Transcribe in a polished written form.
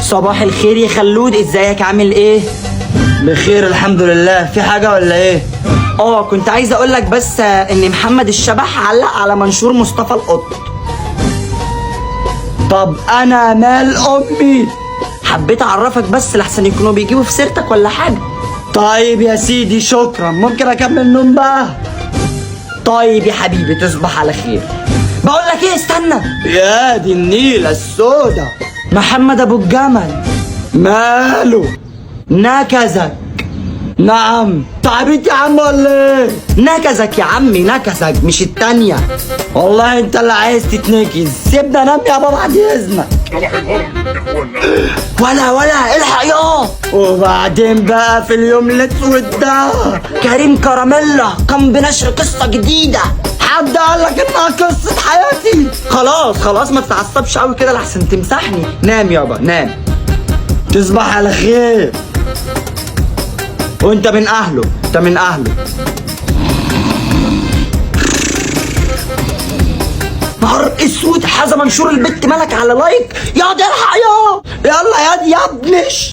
صباح الخير يا خلود، ازيك عامل ايه؟ بخير الحمد لله. في حاجة ولا ايه؟ كنت عايز اقول لك بس ان محمد الشبح علق على منشور مصطفى القط. طب انا مال امي. حبيت اعرفك بس لحسن يكونوا بيجيبوا في سيرتك ولا حاجه. طيب يا سيدي شكرا، ممكن اكمل نوم بقى؟ طيب يا حبيبي تصبح على خير. بقول لك ايه، استنى. يا دي النيلة السودا. محمد ابو الجمل ماله؟ نكزك. نعم. تعبت يا عم ولا ايه؟ نكزك يا عمي، نكزك مش التانية. والله انت اللي عايز تتنكز. سيبنا نام يابا بعد اذنك. ولا الحق يا. وبعدين بقى في اليوم الاسود ده كريم كراميلا قام بنشر قصة جديدة. حد قال لك انها قصة حياتي؟ خلاص ما تتعصبش قوي كده لحسن تمسحني. نام يابا نام. تصبح على خير. وانت من اهله، انت من اهله. نهار اسود، حاجه منشور البت ملك على لايك. يا دي الحق يا. يلا يا ابنش.